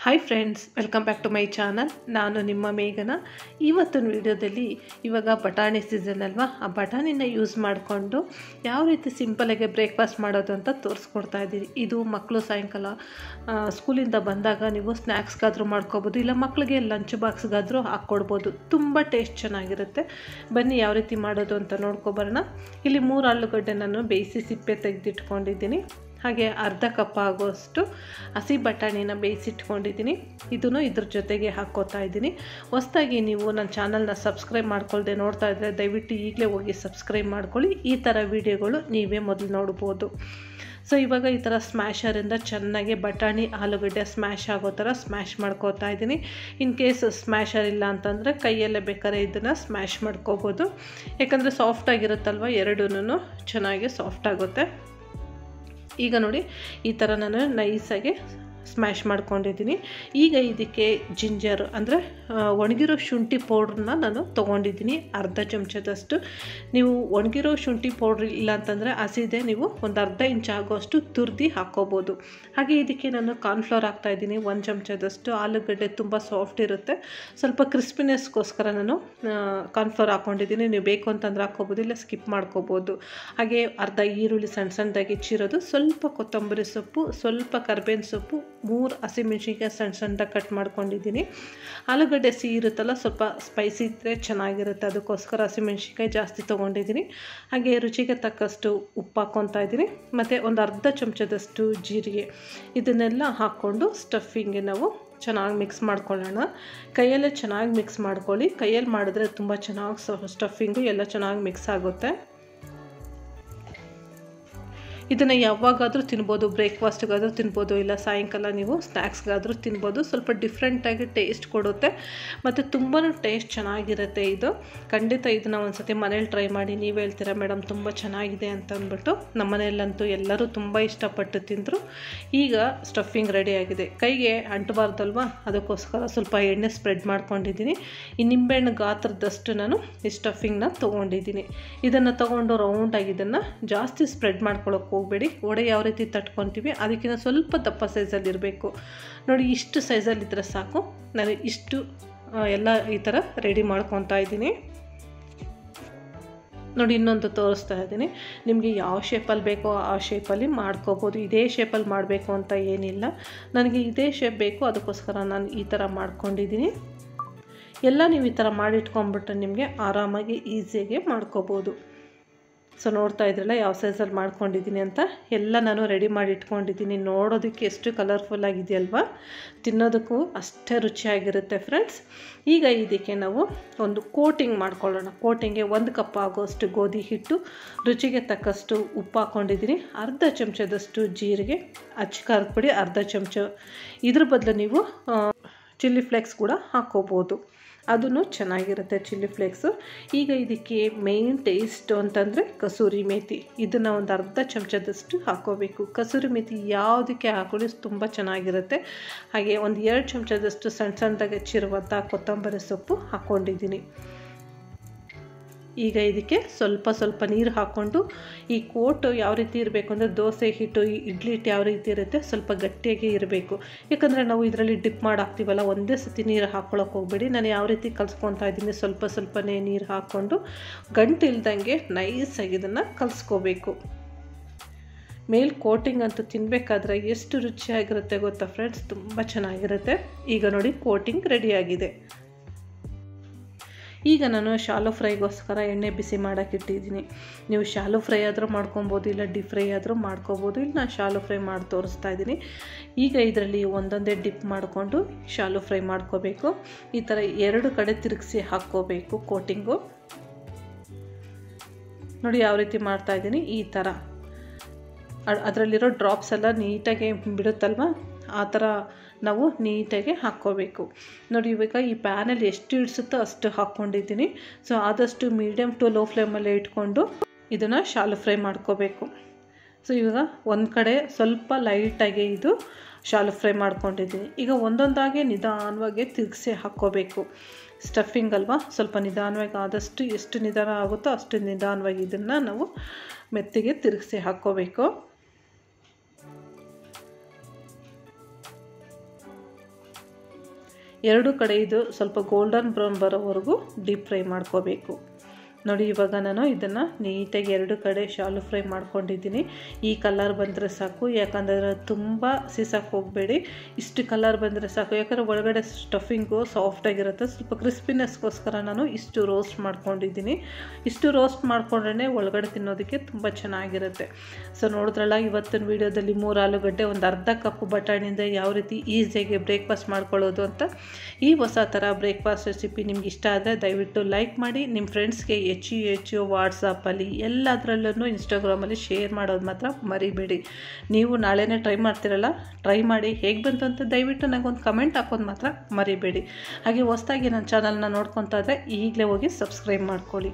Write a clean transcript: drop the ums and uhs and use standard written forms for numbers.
Hi friends, welcome back to my channel. ನಾನು ನಿಮ್ಮ ಮೇಘನ. ಇವತ್ತಿನ ವಿಡಿಯೋದಲ್ಲಿ ಇವಾಗ ಬಟಾಣಿ ಸೀಸನ್ ಅಲ್ವಾ, ಆ ಬಟಾಣಿನ ಯೂಸ್ ಮಾಡಿಕೊಂಡು ಯಾವ ರೀತಿ ಸಿಂಪಲಾಗಿ ಬ್ರೇಕ್ಫಾಸ್ಟ್ ಮಾಡೋದು ಅಂತ ತೋರಿಸ್ಕೊಡ್ತಾ ಇದ್ದೀನಿ. ಇದು ಮಕ್ಕಳು ಸಾಯಂಕಾಲ ಸ್ಕೂಲಿಂದ ಬಂದಾಗ ನೀವು ಸ್ನ್ಯಾಕ್ಸ್ಗಾದರೂ ಮಾಡ್ಕೋಬೋದು, ಇಲ್ಲ ಮಕ್ಕಳಿಗೆ ಲಂಚ್ ಬಾಕ್ಸ್ಗಾದರೂ ಹಾಕ್ಕೊಡ್ಬೋದು. ತುಂಬ ಟೇಸ್ಟ್ ಚೆನ್ನಾಗಿರುತ್ತೆ. ಬನ್ನಿ ಯಾವ ರೀತಿ ಮಾಡೋದು ಅಂತ ನೋಡ್ಕೊಬರೋಣ. ಇಲ್ಲಿ 3 ಆಲೂಗಡ್ಡೆ ನಾನು ಬೇಯಿಸಿ ಸಿಪ್ಪೆ ತೆಗೆದಿಟ್ಕೊಂಡಿದ್ದೀನಿ. ಹಾಗೆ ಅರ್ಧ ಕಪ್ ಆಗೋಷ್ಟು ಹಸಿ ಬಟಾಣಿನ ಬೇಯಿಸಿಟ್ಕೊಂಡಿದ್ದೀನಿ. ಇದನ್ನು ಇದ್ರ ಜೊತೆಗೆ ಹಾಕ್ಕೋತಾ ಇದ್ದೀನಿ. ಹೊಸದಾಗಿ ನೀವು ನನ್ನ ಚಾನಲ್ನ ಸಬ್ಸ್ಕ್ರೈಬ್ ಮಾಡ್ಕೊಳ್ದೆ ನೋಡ್ತಾ ಇದ್ದರೆ ದಯವಿಟ್ಟು ಈಗಲೇ ಹೋಗಿ ಸಬ್ಸ್ಕ್ರೈಬ್ ಮಾಡ್ಕೊಳ್ಳಿ. ಈ ಥರ ವಿಡಿಯೋಗಳು ನೀವೇ ಮೊದಲು ನೋಡ್ಬೋದು. ಸೊ ಇವಾಗ ಈ ಥರ ಸ್ಮ್ಯಾಶರಿಂದ ಚೆನ್ನಾಗಿ ಬಟಾಣಿ ಆಲೂಗಡ್ಡೆ ಸ್ಮ್ಯಾಶ್ ಆಗೋ ಥರ ಸ್ಮ್ಯಾಶ್ ಮಾಡ್ಕೋತಾ ಇದ್ದೀನಿ. ಇನ್ ಕೇಸ್ ಸ್ಮ್ಯಾಶರ್ ಇಲ್ಲ ಅಂತಂದರೆ ಕೈಯಲ್ಲೇ ಬೇಕಾದ್ರೆ ಇದನ್ನು ಸ್ಮ್ಯಾಶ್ ಮಾಡ್ಕೋಬೋದು. ಯಾಕಂದರೆ ಸಾಫ್ಟಾಗಿರುತ್ತಲ್ವ, ಎರಡೂ ಚೆನ್ನಾಗಿ ಸಾಫ್ಟ್ ಆಗುತ್ತೆ. ಈಗ ನೋಡಿ, ಈ ಥರ ನಾನು ನೈಸಾಗಿ ಸ್ಮ್ಯಾಶ್ ಮಾಡ್ಕೊಂಡಿದ್ದೀನಿ. ಈಗ ಇದಕ್ಕೆ ಜಿಂಜರ್ ಅಂದರೆ ಒಣಗಿರೋ ಶುಂಠಿ ಪೌಡ್ರನ್ನ ನಾನು ತೊಗೊಂಡಿದ್ದೀನಿ, ಅರ್ಧ ಚಮಚದಷ್ಟು. ನೀವು ಒಣಗಿರೋ ಶುಂಠಿ ಪೌಡ್ರ್ ಇಲ್ಲ ಅಂತಂದರೆ ಹಸಿದೆ ನೀವು ಒಂದು ಅರ್ಧ ಇಂಚ್ ಆಗೋಷ್ಟು ತುರ್ದಿ ಹಾಕ್ಕೋಬೋದು. ಹಾಗೆ ಇದಕ್ಕೆ ನಾನು ಕಾರ್ನ್ಫ್ಲವರ್ ಹಾಕ್ತಾಯಿದ್ದೀನಿ 1 ಚಮಚದಷ್ಟು. ಆಲೂಗಡ್ಡೆ ತುಂಬ ಸಾಫ್ಟ್ ಇರುತ್ತೆ, ಸ್ವಲ್ಪ ಕ್ರಿಸ್ಪಿನೆಸ್ಗೋಸ್ಕರ ನಾನು ಕಾರ್ನ್ಫ್ಲವರ್ ಹಾಕ್ಕೊಂಡಿದ್ದೀನಿ. ನೀವು ಬೇಕು ಅಂತಂದ್ರೆ ಹಾಕ್ಕೋಬೋದು, ಇಲ್ಲ ಸ್ಕಿಪ್ ಮಾಡ್ಕೋಬೋದು. ಹಾಗೆ ಅರ್ಧ ಈರುಳ್ಳಿ ಸಣ್ಣದಾಗಿ ಹೆಚ್ಚಿರೋದು, ಸ್ವಲ್ಪ ಕೊತ್ತಂಬರಿ ಸೊಪ್ಪು, ಸ್ವಲ್ಪ ಕರ್ಬೇವಿನ ಸೊಪ್ಪು, 3 ಹಸಿಮೆಣ್ಸಿನ್ಕಾಯಿ ಸಣ್ಣದಾಗಿ ಕಟ್ ಮಾಡ್ಕೊಂಡಿದ್ದೀನಿ. ಆಲೂಗಡ್ಡೆ ಸಿಹಿ ಇರುತ್ತಲ್ಲ, ಸ್ವಲ್ಪ ಸ್ಪೈಸಿ ಇದ್ದರೆ ಚೆನ್ನಾಗಿರುತ್ತೆ, ಅದಕ್ಕೋಸ್ಕರ ಹಸಿಮೆಣ್ಸಿನ್ಕಾಯಿ ಜಾಸ್ತಿ ತೊಗೊಂಡಿದ್ದೀನಿ. ಹಾಗೆ ರುಚಿಗೆ ತಕ್ಕಷ್ಟು ಉಪ್ಪು ಹಾಕ್ಕೊತಾ ಇದ್ದೀನಿ, ಮತ್ತು ಒಂದು ಅರ್ಧ ಚಮಚದಷ್ಟು ಜೀರಿಗೆ. ಇದನ್ನೆಲ್ಲ ಹಾಕ್ಕೊಂಡು ಸ್ಟಫಿಂಗ್ಗೆ ನಾವು ಚೆನ್ನಾಗಿ ಮಿಕ್ಸ್ ಮಾಡ್ಕೊಳ್ಳೋಣ. ಕೈಯಲ್ಲೇ ಚೆನ್ನಾಗಿ ಮಿಕ್ಸ್ ಮಾಡ್ಕೊಳ್ಳಿ. ಕೈಯಲ್ಲಿ ಮಾಡಿದ್ರೆ ತುಂಬ ಚೆನ್ನಾಗಿ ಸ್ಟಫಿಂಗು ಎಲ್ಲ ಚೆನ್ನಾಗಿ ಮಿಕ್ಸ್ ಆಗುತ್ತೆ. ಇದನ್ನು ಯಾವಾಗಾದರೂ ತಿನ್ಬೋದು, ಬ್ರೇಕ್ಫಾಸ್ಟ್ಗಾದರೂ ತಿನ್ಬೋದು, ಇಲ್ಲ ಸಾಯಂಕಾಲ ನೀವು ಸ್ನ್ಯಾಕ್ಸ್ಗಾದರೂ ತಿನ್ಬೋದು. ಸ್ವಲ್ಪ ಡಿಫ್ರೆಂಟಾಗಿ ಟೇಸ್ಟ್ ಕೊಡುತ್ತೆ ಮತ್ತು ತುಂಬಾ ಟೇಸ್ಟ್ ಚೆನ್ನಾಗಿರುತ್ತೆ. ಇದು ಖಂಡಿತ ಇದನ್ನು ಒಂದು ಸತಿ ಮನೇಲಿ ಟ್ರೈ ಮಾಡಿ. ನೀವು ಹೇಳ್ತೀರಾ ಮೇಡಮ್ ತುಂಬ ಚೆನ್ನಾಗಿದೆ ಅಂತ ಅಂದ್ಬಿಟ್ಟು. ನಮ್ಮ ಮನೆಯಲ್ಲಂತೂ ಎಲ್ಲರೂ ತುಂಬ ಇಷ್ಟಪಟ್ಟು ತಿಂದರು. ಈಗ ಸ್ಟಫಿಂಗ್ ರೆಡಿಯಾಗಿದೆ. ಕೈಗೆ ಅಂಟಬಾರ್ದಲ್ವ, ಅದಕ್ಕೋಸ್ಕರ ಸ್ವಲ್ಪ ಎಣ್ಣೆ ಸ್ಪ್ರೆಡ್ ಮಾಡ್ಕೊಂಡಿದ್ದೀನಿ. ಈ ನಿಂಬೆಹಣ್ಣು ಗಾತ್ರದಷ್ಟು ನಾನು ಈ ಸ್ಟಫಿಂಗ್ನ ತೊಗೊಂಡಿದ್ದೀನಿ. ಇದನ್ನು ತೊಗೊಂಡು ರೌಂಡಾಗಿ ಇದನ್ನು ಜಾಸ್ತಿ ಸ್ಪ್ರೆಡ್ ಮಾಡ್ಕೊಳ್ಳೋಕೆ ಹೋಗಬೇಡಿ. ವಡೆ ಯಾವ ರೀತಿ ತಟ್ಕೊತೀವಿ ಅದಕ್ಕಿಂತ ಸ್ವಲ್ಪ ದಪ್ಪ ಸೈಜಲ್ಲಿ ಇರಬೇಕು. ನೋಡಿ, ಇಷ್ಟು ಸೈಜಲ್ಲಿದ್ದರೆ ಸಾಕು. ನಾನು ಇಷ್ಟು ಎಲ್ಲ ಈ ಥರ ರೆಡಿ ಮಾಡ್ಕೊತಾ ಇದ್ದೀನಿ. ನೋಡಿ, ಇನ್ನೊಂದು ತೋರಿಸ್ತಾ ಇದ್ದೀನಿ. ನಿಮಗೆ ಯಾವ ಶೇಪಲ್ಲಿ ಬೇಕೋ ಆ ಶೇಪಲ್ಲಿ ಮಾಡ್ಕೋಬೋದು. ಇದೇ ಶೇಪಲ್ಲಿ ಮಾಡಬೇಕು ಅಂತ ಏನಿಲ್ಲ. ನನಗೆ ಇದೇ ಶೇಪ್ ಬೇಕು, ಅದಕ್ಕೋಸ್ಕರ ನಾನು ಈ ಥರ ಮಾಡ್ಕೊಂಡಿದ್ದೀನಿ. ಎಲ್ಲ ನೀವು ಈ ಥರ ಮಾಡಿಟ್ಕೊಂಡ್ಬಿಟ್ರೆ ನಿಮಗೆ ಆರಾಮಾಗಿ ಈಸಿಯಾಗಿ ಮಾಡ್ಕೋಬೋದು. ಸೊ ನೋಡ್ತಾ ಇದ್ರಲ್ಲ ಯಾವ ಸೈಜಲ್ಲಿ ಮಾಡ್ಕೊಂಡಿದ್ದೀನಿ ಅಂತ. ಎಲ್ಲ ನಾನು ರೆಡಿ ಮಾಡಿ ಇಟ್ಕೊಂಡಿದ್ದೀನಿ. ನೋಡೋದಕ್ಕೆ ಎಷ್ಟು ಕಲರ್ಫುಲ್ ಆಗಿದೆಯಲ್ವಾ, ತಿನ್ನೋದಕ್ಕೂ ಅಷ್ಟೇ ರುಚಿಯಾಗಿರುತ್ತೆ ಫ್ರೆಂಡ್ಸ್. ಈಗ ಇದಕ್ಕೆ ನಾವು ಒಂದು ಕೋಟಿಂಗ್ ಮಾಡ್ಕೊಳ್ಳೋಣ. ಕೋಟಿಂಗ್ಗೆ 1 ಕಪ್ ಆಗೋಷ್ಟು ಗೋಧಿ ಹಿಟ್ಟು, ರುಚಿಗೆ ತಕ್ಕಷ್ಟು ಉಪ್ಪು ಹಾಕ್ಕೊಂಡಿದ್ದೀನಿ, ಅರ್ಧ ಚಮಚದಷ್ಟು ಜೀರಿಗೆ, ಅಚ್ಚ ಖಾರದ ಪುಡಿ ಅರ್ಧ ಚಮಚ. ಇದ್ರ ಬದಲು ನೀವು ಚಿಲ್ಲಿ ಫ್ಲೇಕ್ಸ್ ಕೂಡ ಹಾಕ್ಕೋಬೋದು, ಅದೂ ಚೆನ್ನಾಗಿರುತ್ತೆ ಚಿಲ್ಲಿ ಫ್ಲೇಕ್ಸು. ಈಗ ಇದಕ್ಕೆ ಮೇನ್ ಟೇಸ್ಟು ಅಂತಂದರೆ ಕಸೂರಿ ಮೇಥಿ. ಇದನ್ನು ಒಂದು ಅರ್ಧ ಚಮಚದಷ್ಟು ಹಾಕ್ಕೋಬೇಕು. ಕಸೂರಿ ಮೇಥಿ ಯಾವುದಕ್ಕೆ ಹಾಕೊಳ್ಳಿ ತುಂಬ ಚೆನ್ನಾಗಿರುತ್ತೆ. ಹಾಗೆ ಒಂದು 2 ಚಮಚದಷ್ಟು ಸಣ್ಣದಾಗಿ ಹೆಚ್ಚಿರುವಂಥ ಕೊತ್ತಂಬರಿ ಸೊಪ್ಪು ಹಾಕ್ಕೊಂಡಿದ್ದೀನಿ. ಈಗ ಇದಕ್ಕೆ ಸ್ವಲ್ಪ ನೀರು ಹಾಕ್ಕೊಂಡು, ಈ ಕೋಟು ಯಾವ ರೀತಿ ಇರಬೇಕು ಅಂದರೆ ದೋಸೆ ಹಿಟ್ಟು, ಇಡ್ಲಿ ಹಿಟ್ಟು ಯಾವ ರೀತಿ ಇರುತ್ತೆ ಸ್ವಲ್ಪ ಗಟ್ಟಿಯಾಗಿ ಇರಬೇಕು. ಯಾಕಂದರೆ ನಾವು ಇದರಲ್ಲಿ ಡಿಪ್ ಮಾಡಿ ಹಾಕ್ತೀವಲ್ಲ, ಒಂದೇ ಸತಿ ನೀರು ಹಾಕ್ಕೊಳ್ಳೋಕೆ ಹೋಗಬೇಡಿ. ನಾನು ಯಾವ ರೀತಿ ಕಲಿಸ್ಕೊತಾ ಇದ್ದೀನಿ, ಸ್ವಲ್ಪನೇ ನೀರು ಹಾಕ್ಕೊಂಡು ಗಂಟು ಇಲ್ದಂಗೆ ನೈಸಾಗಿ ಇದನ್ನು ಕಲಿಸ್ಕೋಬೇಕು. ಮೇಲ್ ಕೋಟಿಂಗ್ ಅಂತೂ ತಿನ್ನಬೇಕಾದ್ರೆ ಎಷ್ಟು ರುಚಿಯಾಗಿರುತ್ತೆ ಗೊತ್ತಾ ಫ್ರೆಂಡ್ಸ್, ತುಂಬ ಚೆನ್ನಾಗಿರುತ್ತೆ. ಈಗ ನೋಡಿ, ಕೋಟಿಂಗ್ ರೆಡಿಯಾಗಿದೆ. ಈಗ ನಾನು ಶಾಲೋ ಫ್ರೈಗೋಸ್ಕರ ಎಣ್ಣೆ ಬಿಸಿ ಮಾಡೋಕೆ ಇಟ್ಟಿದ್ದೀನಿ. ನೀವು ಶಾಲೋ ಫ್ರೈ ಆದರೂ ಮಾಡ್ಕೊಬೋದು, ಇಲ್ಲ ಡೀಪ್ ಫ್ರೈ ಆದರೂ ಮಾಡ್ಕೋಬೋದು. ಇಲ್ಲಿ ನಾನು ಶಾಲೋ ಫ್ರೈ ಮಾಡಿ ತೋರಿಸ್ತಾ ಇದ್ದೀನಿ. ಈಗ ಇದರಲ್ಲಿ ಒಂದೊಂದೇ ಡಿಪ್ ಮಾಡಿಕೊಂಡು ಶಾಲೋ ಫ್ರೈ ಮಾಡ್ಕೋಬೇಕು. ಈ ಥರ 2 ಕಡೆ ತಿರುಗಿಸಿ ಹಾಕ್ಕೋಬೇಕು ಕೋಟಿಂಗು. ನೋಡಿ ಯಾವ ರೀತಿ ಮಾಡ್ತಾಯಿದ್ದೀನಿ. ಈ ಥರ ಅದರಲ್ಲಿರೋ ಡ್ರಾಪ್ಸ್ ಎಲ್ಲ ನೀಟಾಗಿ ಬಿಡುತ್ತಲ್ವ, ಆ ಥರ ನಾವು ನೀಟಾಗಿ ಹಾಕ್ಕೋಬೇಕು. ನೋಡಿ, ಇವಾಗ ಈ ಪ್ಯಾನಲ್ಲಿ ಎಷ್ಟು ಇಡಿಸುತ್ತೋ ಅಷ್ಟು ಹಾಕ್ಕೊಂಡಿದ್ದೀನಿ. ಸೊ ಆದಷ್ಟು ಮೀಡಿಯಮ್ ಟು ಲೋ ಫ್ಲೇಮಲ್ಲೇ ಇಟ್ಕೊಂಡು ಇದನ್ನು ಶಾಲೋ ಫ್ರೈ ಮಾಡ್ಕೋಬೇಕು. ಸೊ ಇವಾಗ ಒಂದು ಕಡೆ ಸ್ವಲ್ಪ ಲೈಟಾಗಿ ಇದು ಶಾಲೋ ಫ್ರೈ ಮಾಡ್ಕೊಂಡಿದ್ದೀನಿ. ಈಗ ಒಂದೊಂದಾಗಿ ನಿಧಾನವಾಗಿ ತಿರುಗಿಸಿ ಹಾಕ್ಕೋಬೇಕು. ಸ್ಟಫಿಂಗ್ ಅಲ್ವಾ, ಸ್ವಲ್ಪ ನಿಧಾನವಾಗಿ, ಆದಷ್ಟು ಎಷ್ಟು ನಿಧಾನ ಆಗುತ್ತೋ ಅಷ್ಟು ನಿಧಾನವಾಗಿ ಇದನ್ನು ನಾವು ಮೆತ್ತಿಗೆ ತಿರುಗಿಸಿ ಹಾಕ್ಕೋಬೇಕು. ಎರಡು ಕಡೆ ಇದು ಸ್ವಲ್ಪ ಗೋಲ್ಡನ್ ಬ್ರೌನ್ ಬರೋವರೆಗೂ ಡೀಪ್ ಫ್ರೈ ಮಾಡ್ಕೋಬೇಕು. ನೋಡಿ ಇವಾಗ ನಾನು ಇದನ್ನು ನೀಟಾಗಿ ಎರಡು ಕಡೆ ಶಾಲು ಫ್ರೈ ಮಾಡ್ಕೊಂಡಿದ್ದೀನಿ. ಈ ಕಲರ್ ಬಂದರೆ ಸಾಕು, ಯಾಕಂದರೆ ತುಂಬ ಸೀಸಕ್ಕೆ ಹೋಗಬೇಡಿ, ಇಷ್ಟು ಕಲರ್ ಬಂದರೆ ಸಾಕು. ಯಾಕಂದರೆ ಒಳಗಡೆ ಸ್ಟಫಿಂಗು ಸಾಫ್ಟಾಗಿರುತ್ತೆ, ಸ್ವಲ್ಪ ಕ್ರಿಸ್ಪಿನೆಸ್ಗೋಸ್ಕರ ನಾನು ಇಷ್ಟು ರೋಸ್ಟ್ ಮಾಡ್ಕೊಂಡಿದ್ದೀನಿ. ಇಷ್ಟು ರೋಸ್ಟ್ ಮಾಡ್ಕೊಂಡ್ರೆ ಒಳಗಡೆ ತಿನ್ನೋದಕ್ಕೆ ತುಂಬ ಚೆನ್ನಾಗಿರುತ್ತೆ. ಸೊ ನೋಡಿದ್ರಲ್ಲ, ಇವತ್ತಿನ ವೀಡಿಯೋದಲ್ಲಿ 3 ಆಲೂಗಡ್ಡೆ, ಒಂದು ಅರ್ಧ ಕಪ್ ಬಟಾಣಿಯಿಂದ ಯಾವ ರೀತಿ ಈಸಿಯಾಗಿ ಬ್ರೇಕ್ಫಾಸ್ಟ್ ಮಾಡ್ಕೊಳ್ಳೋದು ಅಂತ. ಈ ಹೊಸ ಥರ ಬ್ರೇಕ್ಫಾಸ್ಟ್ ರೆಸಿಪಿ ನಿಮ್ಗೆ ಇಷ್ಟ ಆದರೆ ದಯವಿಟ್ಟು ಲೈಕ್ ಮಾಡಿ, ನಿಮ್ಮ ಫ್ರೆಂಡ್ಸ್ಗೆ ಹೆಚ್ಚು ವಾಟ್ಸಪ್ಪಲ್ಲಿ ಎಲ್ಲದರಲ್ಲೂ ಇನ್ಸ್ಟಾಗ್ರಾಮಲ್ಲಿ ಶೇರ್ ಮಾಡೋದು ಮಾತ್ರ ಮರಿಬೇಡಿ. ನೀವು ನಾಳೆನೇ ಟ್ರೈ ಮಾಡ್ತಿರಲ್ಲ, ಟ್ರೈ ಮಾಡಿ ಹೇಗೆ ಬಂತು ಅಂತ ದಯವಿಟ್ಟು ನನಗೊಂದು ಕಮೆಂಟ್ ಹಾಕೋದು ಮಾತ್ರ ಮರಿಬೇಡಿ. ಹಾಗೆ ಹೊಸದಾಗಿ ನನ್ನ ಚಾನಲ್ನ ನೋಡ್ಕೊತಾ ಇದ್ದರೆ ಈಗಲೇ ಹೋಗಿ ಸಬ್ಸ್ಕ್ರೈಬ್ ಮಾಡ್ಕೊಳ್ಳಿ.